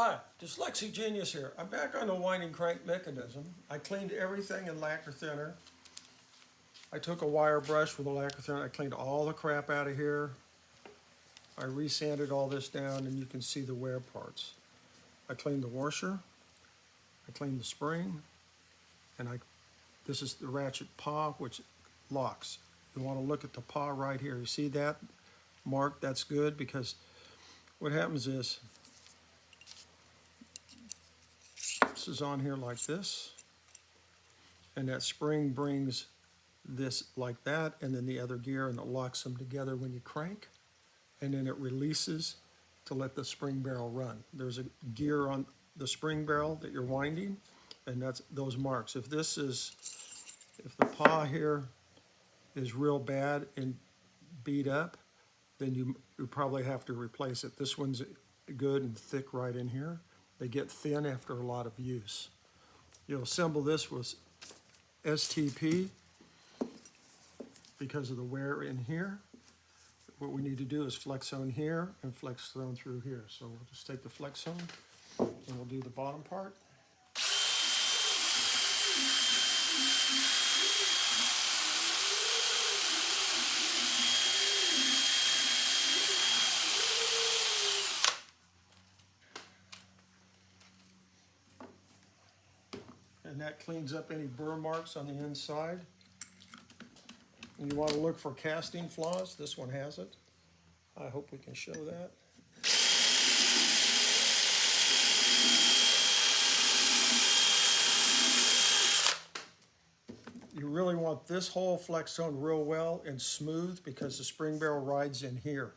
Hi, Dyslexic Genius here. I'm back on the winding crank mechanism. I cleaned everything in lacquer thinner. I took a wire brush with a lacquer thinner. I cleaned all the crap out of here. I resanded all this down and you can see the wear parts. I cleaned the washer. I cleaned the spring. And this is the ratchet paw, which locks. You want to look at the paw right here. You see that mark? That's good, because what happens is this is on here like this, and that spring brings this like that, and then the other gear, and it locks them together when you crank, and then it releases to let the spring barrel run. There's a gear on the spring barrel that you're winding, and that's those marks. If the paw here is real bad and beat up, then you probably have to replace it. This one's good and thick right in here. They get thin after a lot of use. You'll assemble this with STP because of the wear in here. What we need to do is flex zone here and flex zone through here. So we'll just take the flex zone and we'll do the bottom part. And that cleans up any burr marks on the inside. And you want to look for casting flaws. This one has it. I hope we can show that. You really want this whole flex zone real well and smooth because the spring barrel rides in here.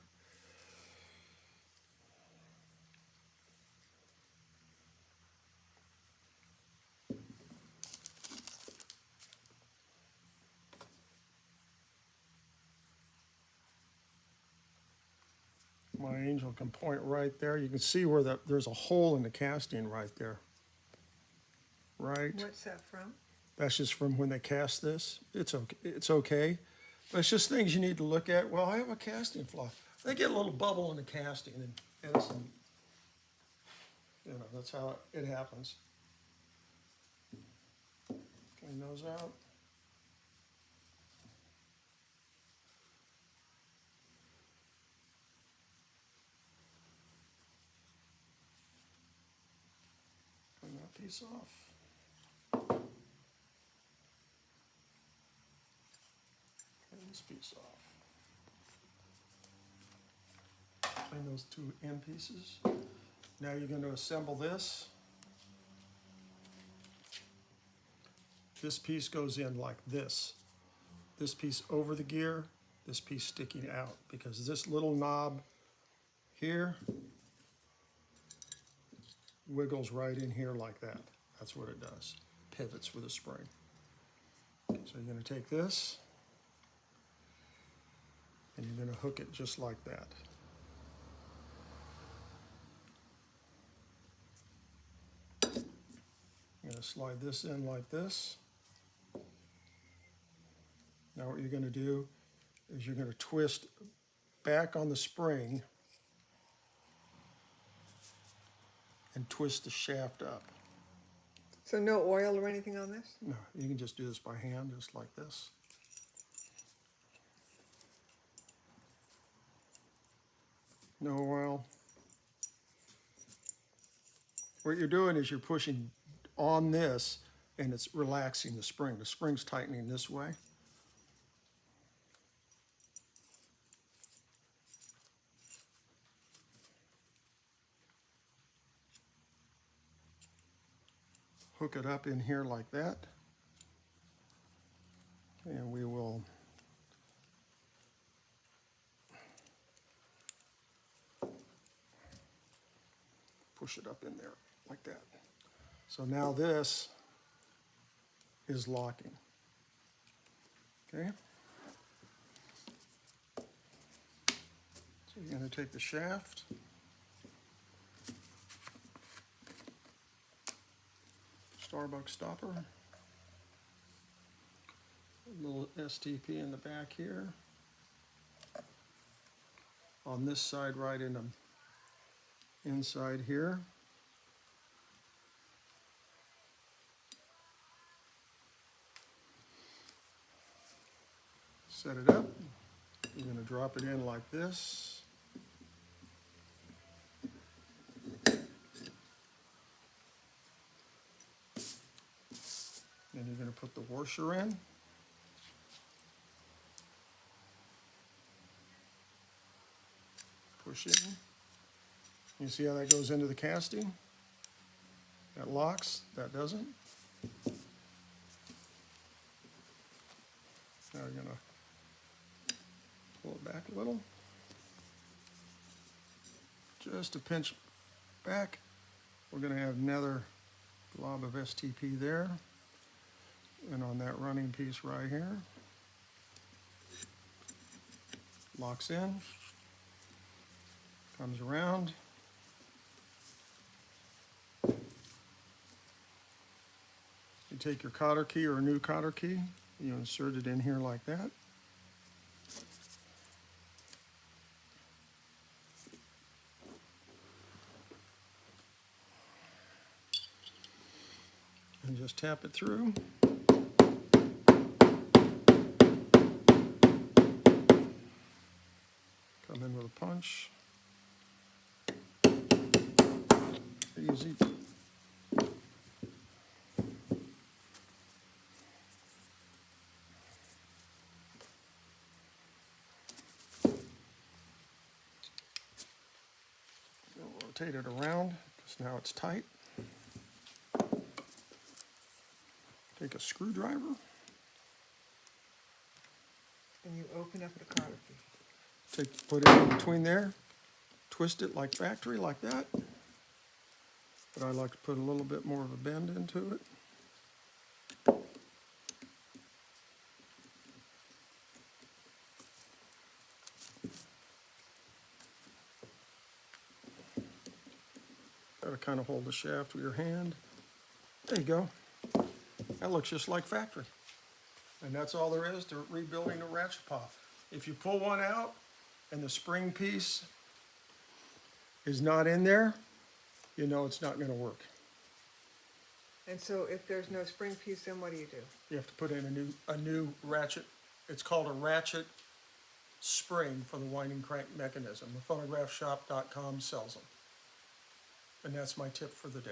My angel can point right there. You can see where there's a hole in the casting right there. Right? What's that from? That's just from when they cast this. It's okay. It's okay. But it's just things you need to look at. Well, I have a casting flaw. They get a little bubble in the casting, and Edison, that's how it happens. Clean those out. Clean that piece off. Clean this piece off. Clean those two end pieces. Now you're going to assemble this. This piece goes in like this. This piece over the gear, this piece sticking out, because this little knob here wiggles right in here like that. That's what it does. Pivots with a spring. So you're going to take this and you're going to hook it just like that. You're going to slide this in like this. Now what you're going to do is you're going to twist back on the spring and twist the shaft up. So no oil or anything on this? No, you can just do this by hand, just like this. No oil. What you're doing is you're pushing on this and it's relaxing the spring. The spring's tightening this way. Hook it up in here like that. And we will push it up in there like that. So now this is locking. Okay? So you're going to take the shaft, Starbucks stopper, a little STP in the back here. On this side, right in the inside here. set it up. You're going to drop it in like this. Then you're going to put the washer in. Push it in. You see how that goes into the casting? That locks, that doesn't. Now we're going to pull it back a little. Just a pinch back. We're going to have another glob of STP there. And on that running piece right here. Locks in. Comes around. You take your cotter key or a new cotter key, you insert it in here like that. And just tap it through. Come in with a punch. Easy. Rotate it around because now it's tight. Take a screwdriver. And you open up the cotter key. Put it in between there. Twist it like factory, like that. But I like to put a little bit more of a bend into it. Gotta kind of hold the shaft with your hand. There you go. That looks just like factory. And that's all there is to rebuilding a ratchet pop. If you pull one out and the spring piece is not in there, you know it's not going to work. And so if there's no spring piece, then what do you do? You have to put in a new ratchet. It's called a ratchet spring for the winding crank mechanism. ThePhonographShop.com sells them. And that's my tip for the day.